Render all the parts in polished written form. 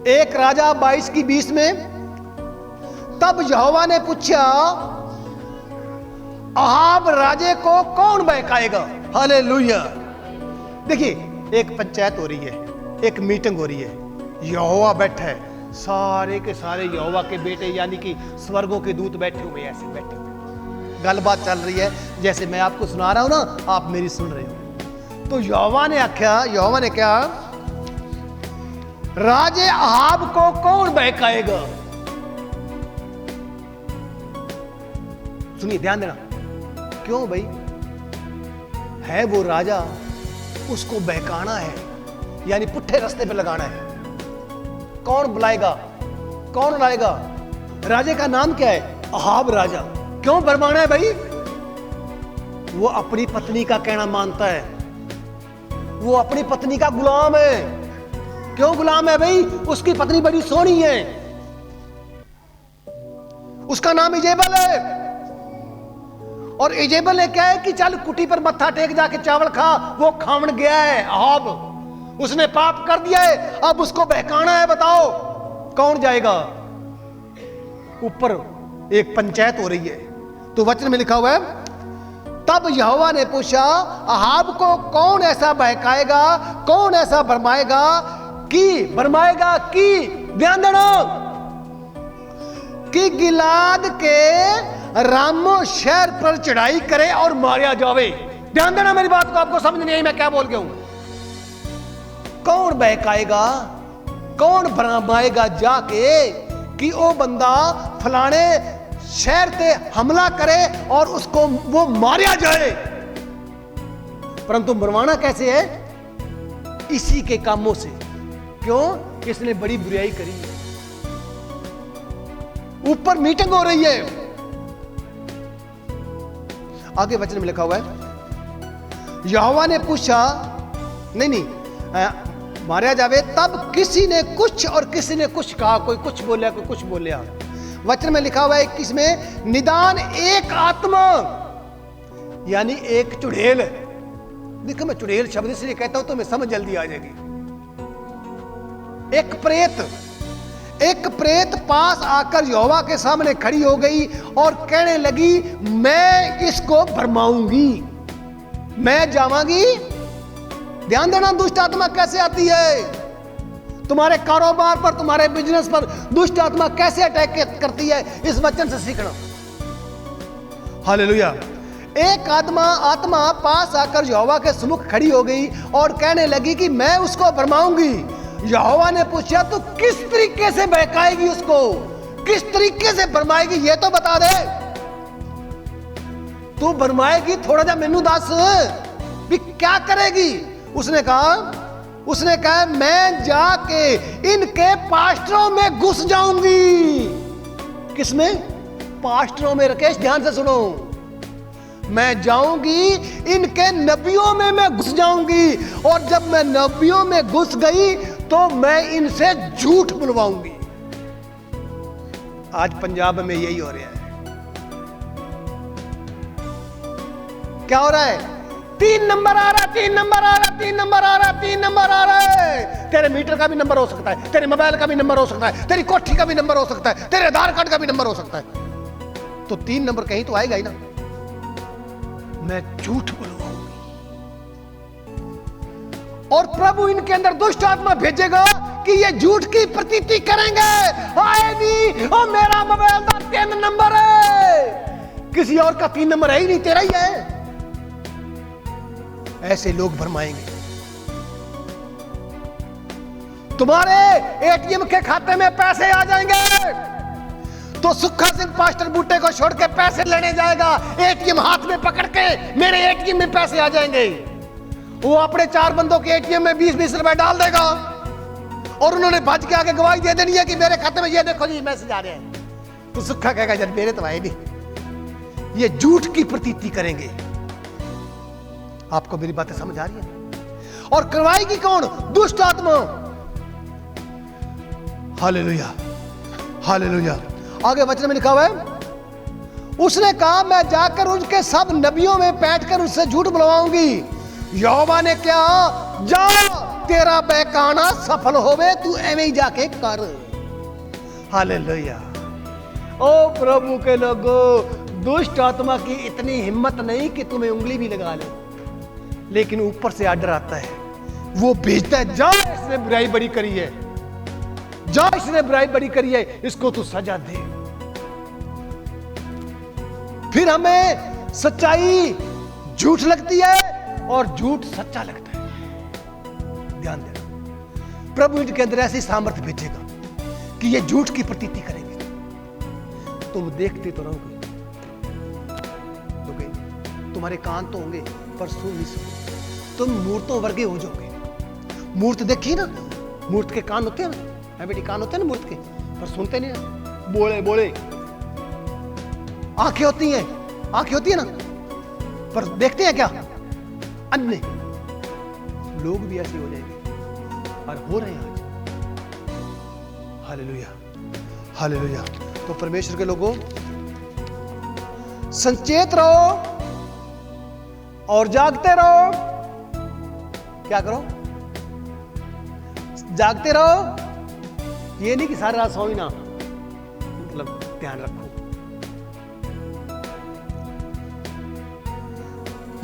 एक राजा 22 की 20 में, तब यहोवा ने पूछा, अहाब राजे को कौन बहकाएगा? हालेलुया। देखिए, एक पंचायत हो रही है, एक मीटिंग हो रही है, यहोवा बैठा है, सारे के सारे यहोवा के बेटे यानी कि स्वर्गों के दूत बैठे हुए, ऐसे बैठे हुए, गलबात चल रही है, जैसे मैं आपको सुना रहा हूं ना, आप मेरी सुन रहे हो। तो यहोवा ने क्या, राजे अहाब को कौन बहकाएगा? सुनिए, ध्यान देना। क्यों भाई? है वो राजा, उसको बहकाना है, यानी पुट्ठे रास्ते पे लगाना है। कौन बुलाएगा, कौन लाएगा? राजे का नाम क्या है? अहाब राजा। क्यों भरमाना है भाई? वो अपनी पत्नी का कहना मानता है, वो अपनी पत्नी का गुलाम है। क्यों गुलाम है भाई? उसकी पत्नी बड़ी सोहनी है, उसका नाम इजेबल है। और इजेबल ने क्या है कि चल कुटी पर मत्था टेक, जाके चावल खा, वो खावन गया है अहाब, उसने पाप कर दिया है, अब उसको बहकाना है। बताओ कौन जाएगा? ऊपर एक पंचायत हो रही है। तो वचन में लिखा हुआ है, तब यहोवा ने पूछा, अहाब को कौन ऐसा बहकाएगा, कौन ऐसा भरमाएगा कि ध्यान देना, कि गिलाद के रामो शहर पर चढ़ाई करे और मारा जावे। ध्यान देना मेरी बात को, आपको समझ नहीं आई मैं क्या बोल गया हूं। कौन बहकाएगा, कौन भरमाएगा जाके कि वो बंदा फलाने शहर पे हमला करे और उसको वो मारा जाए। परंतु मरवाना कैसे है? इसी के कामों से। क्यों? इसने बड़ी बुराई करी है। ऊपर मीटिंग हो रही है, आगे वचन में लिखा हुआ है, यहोवा ने पूछा, नहीं, मारा जावे। तब किसी ने कुछ और किसी ने कुछ कहा, कोई कुछ बोलिया, कोई कुछ बोलिया। वचन में लिखा हुआ है 21 में, निदान एक आत्मा यानी एक चुड़ैल। देखो, मैं चुड़ैल शब्द इसलिए कहता हूं तो मैं समझ जल्दी आ जाएगी। एक प्रेत पास आकर यहोवा के सामने खड़ी हो गई और कहने लगी, मैं इसको भरमाऊंगी, मैं जावांगी। ध्यान देना, दुष्ट आत्मा कैसे आती है तुम्हारे कारोबार पर, तुम्हारे बिजनेस पर। दुष्ट आत्मा कैसे अटैक करती है, इस वचन से सीखना। हालेलुया। एक आत्मा पास आकर यहोवा के सम्मुख खड़ी हो गई और कहने लगी कि मैं उसको भरमाऊंगी। यहोवा ने पूछा, तो किस तरीके से बहकाएगी उसको, किस तरीके से भरमाएगी, ये तो बता दे। तू भरमाएगी, थोड़ा जा मैनू दस भी क्या करेगी। उसने कहा मैं जाके इनके पास्टरों में घुस जाऊंगी। किसमें? पास्टरों में। राकेश ध्यान से सुनो, मैं जाऊंगी इनके नबियों में, मैं घुस जाऊंगी, और जब मैं नबियों में घुस गई तो मैं इनसे झूठ बुलवाऊंगी। आज पंजाब में यही हो रहा है। क्या हो रहा है? 3 नंबर आ रहा है, 3 नंबर आ रहा है, 3 नंबर आ रहा है, 3 नंबर आ रहा है। तेरे मीटर का भी नंबर हो सकता है, तेरे मोबाइल का भी नंबर हो सकता है, तेरी कोठी का भी नंबर हो सकता है, तेरे आधार कार्ड का भी नंबर हो सकता है। तो 3 नंबर कहीं तो आएगा ही ना। मैं झूठ बुलवाऊंगी और प्रभु इनके अंदर दुष्ट आत्मा भेजेगा कि ये झूठ की प्रतीति करेंगे। आए नहीं, ओ मेरा मोबाइल का 3 नंबर है, किसी और का 3 नंबर है ही नहीं, तेरा ही है। ऐसे लोग भरमाएंगे। तुम्हारे एटीएम के खाते में पैसे आ जाएंगे तो सुखा सिंह पास्टर बूटे को छोड़ के पैसे लेने जाएगा, एटीएम हाथ में पकड़ के, मेरे एटीएम में पैसे आ जाएंगे। वो अपने 4 बंदों के एटीएम में 20-20 रुपए डाल देगा और उन्होंने भज के आगे गवाही दे देनी है कि मेरे खाते में ये देखो जी मैसेज आ रहे हैं। तो सुखा कहेगा जब मेरे तो आए नहीं। ये झूठ की प्रतीति करेंगे। आपको मेरी बातें समझ आ रही है? और करवाएगी कौन? दुष्ट आत्मा। Hallelujah, hallelujah. आगे वचन में लिखा हुआ है, उसने कहा मैं जाकर उनके सब नबियों में बैठकर उससे झूठ बुलवाऊंगी। यहोवा ने क्या, जा तेरा बहकाना सफल होवे, तू एवं ही जाके कर। हालेलुया। ओ प्रभु के लोगों, दुष्ट आत्मा की इतनी हिम्मत नहीं कि तुम्हें उंगली भी लगा ले, लेकिन ऊपर से आर्डर आता है, वो भेजता है, जा इसने बुराई बड़ी करी है, जा इसने बुराई बड़ी करी है, इसको तू सजा दे। फिर हमें सच्चाई झूठ लगती है और झूठ सच्चा लगता है। ध्यान देना, प्रभु इनके अंदर ऐसी सामर्थ्य भेजेगा कि ये झूठ की प्रतीति करेंगे। तुम देखते तो रहोगे, तुम्हारे कान तो होंगे पर सुन नहीं सकोगे, तुम मूर्तों वर्गे हो जाओगे। मूर्त देखी ना, मूर्त के कान होते हैं ना बेटी, कान होते हैं ना मूर्त के, पर सुनते नहीं ना, बोले बोले। आंखें होती हैं, आंखें होती है ना, पर देखते हैं क्या? अन्य। लोग भी ऐसे हो जाएंगे और हो रहे हैं आज। Hallelujah, hallelujah. तो परमेश्वर के लोगों, संचेत रहो और जागते रहो। क्या करो? जागते रहो। ये नहीं कि सारी रात सोई ना, मतलब ध्यान रखो।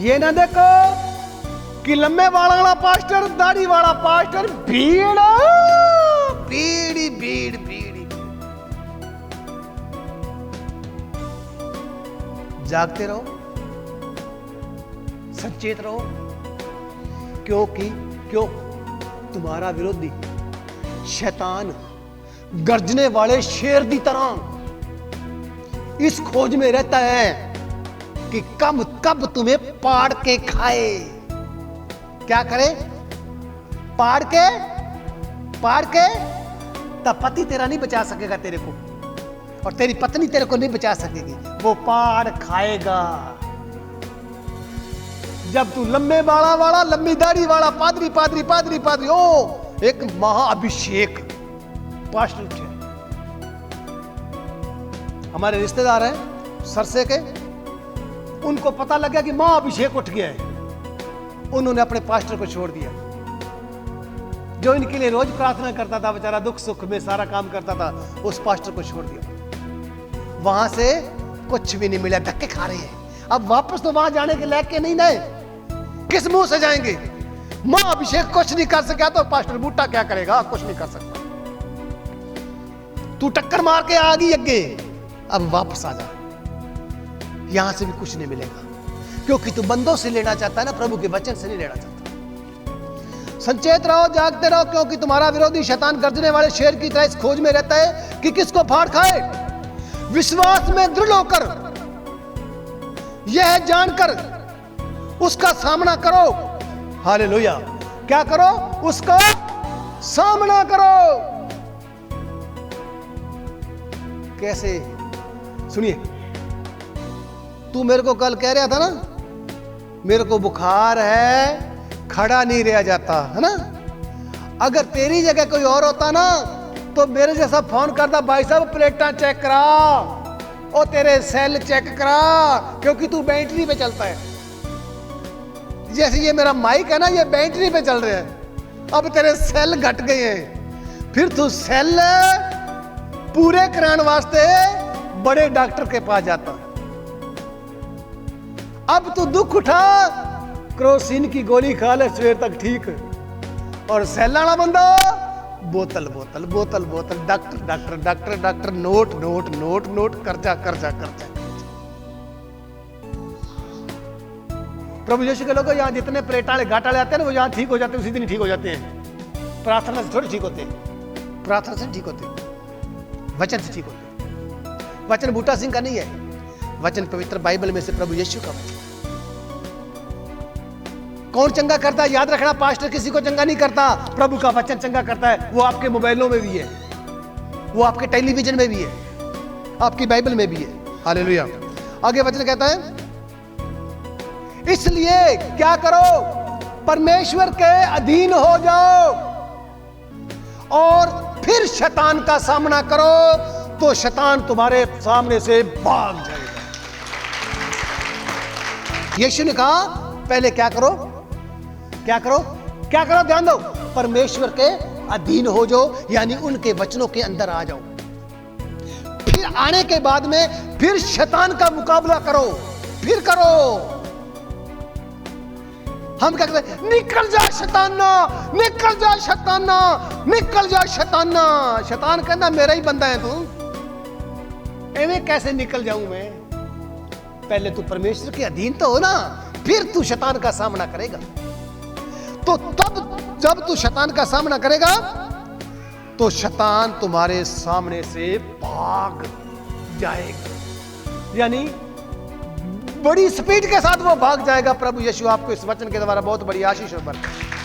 ये ना देखो कि लंबे बाल वाला पास्टर, दाढ़ी वाला पास्टर, भीड़ भीड़ भीड़ भीड़। जागते रहो, सचेत रहो, क्योंकि तुम्हारा विरोधी शैतान गर्जने वाले शेर की तरह इस खोज में रहता है कि कब तुम्हें पाड़ के खाए। क्या करे? पाड़ के तब पति तेरा नहीं बचा सकेगा तेरे को, और तेरी पत्नी तेरे को नहीं बचा सकेगी, वो पाड़ खाएगा। जब तू लंबे बाड़ा वाला, लंबी दाढ़ी वाला पादरी पादरी पादरी पादरी, ओ एक महाअभिषेक पास्टर उठे। हमारे रिश्तेदार हैं सरसे के, उनको पता लगा कि महाअभिषेक उठ गया है, उन्होंने अपने पास्टर को छोड़ दिया, जो इनके लिए रोज प्रार्थना करता था, बेचारा दुख सुख में सारा काम करता था, उस पास्टर को छोड़ दिया। वहां से कुछ भी नहीं मिला, धक्के खा रहे हैं। अब वापस तो वहां जाने के लायक के नहीं ना, किस मुंह से जाएंगे? मां अभिषेक कुछ नहीं कर सका तो पास्टर बूटा क्या करेगा? कुछ नहीं कर सकता। तू टक्कर मार के आ गई अगे, अब वापस आ जा, यहां से भी कुछ नहीं मिलेगा, क्योंकि तू बंदों से लेना चाहता है ना, प्रभु के वचन से नहीं लेना चाहता। संचेत रहो, जागते रहो, क्योंकि तुम्हारा विरोधी शैतान गर्जने वाले शेर की तरह इस खोज में रहता है कि किसको फाड़ खाए। विश्वास में दृढ़ होकर, यह जानकर उसका सामना करो। हालेलुया। क्या करो? उसका सामना करो। कैसे? सुनिए, तू मेरे को कल कह रहा था ना, मेरे को बुखार है, खड़ा नहीं रहा जाता है ना। अगर तेरी जगह कोई और होता ना, तो मेरे जैसा फोन करता, भाई साहब प्लेटां चेक करा, और तेरे सेल चेक करा, क्योंकि तू बैटरी पे चलता है। जैसे ये मेरा माइक है ना, ये बैटरी पे चल रहे हैं, अब तेरे सेल घट गए हैं, फिर तू सेल पूरे कराने वास्ते बड़े डॉक्टर के पास जाता। अब तू दुख उठा, क्रोसिन की गोली खा ले, सवेर तक ठीक, और सेल वाला बंदा बोतल बोतल बोतल बोतल, doctor doctor doctor doctor, note note note note, कर्जा कर्जा कर्जा। प्रभु यीशु के लोगों, यहाँ जितने प्लेट वाले घाट वाले आते हैं ना, वो यहाँ ठीक हो जाते हैं, उसी दिन ठीक हो जाते हैं। प्रार्थना से थोड़ी ठीक होते हैं, प्रार्थना से ठीक होते हैं, वचन से ठीक होते हैं। वचन बूटा सिंह का नहीं है, वचन पवित्र बाइबल में से प्रभु यीशु का वचन। कौन चंगा करता है? याद रखना, पास्टर किसी को चंगा नहीं करता, प्रभु का वचन चंगा करता है। वो आपके मोबाइलों में भी है, वो आपके टेलीविजन में भी है, आपकी बाइबल में भी है। हालेलुया। आगे वचन कहता है, इसलिए क्या करो? परमेश्वर के अधीन हो जाओ और फिर शैतान का सामना करो, तो शैतान तुम्हारे सामने से भाग जाएगा। यीशु ने कहा, पहले क्या करो? क्या करो? क्या करो? ध्यान दो, परमेश्वर के अधीन हो जाओ, यानी उनके वचनों के अंदर आ जाओ। फिर आने के बाद में फिर शैतान का मुकाबला करो, फिर करो। हम क्या कहते हैं, निकल जा शैताना, निकल जा शैताना, निकल जा शैताना। शैतान कहता मेरा ही बंदा है तू, एवं कैसे निकल जाऊं मैं? पहले तू परमेश्वर के अधीन तो हो ना, फिर तू शैतान का सामना करेगा। तो तब जब तू शैतान का सामना करेगा तो शैतान तुम्हारे सामने से भाग जाएगा, यानी बड़ी स्पीड के साथ वो भाग जाएगा। प्रभु यीशु आपको इस वचन के द्वारा बहुत बड़ी आशीष और बरकत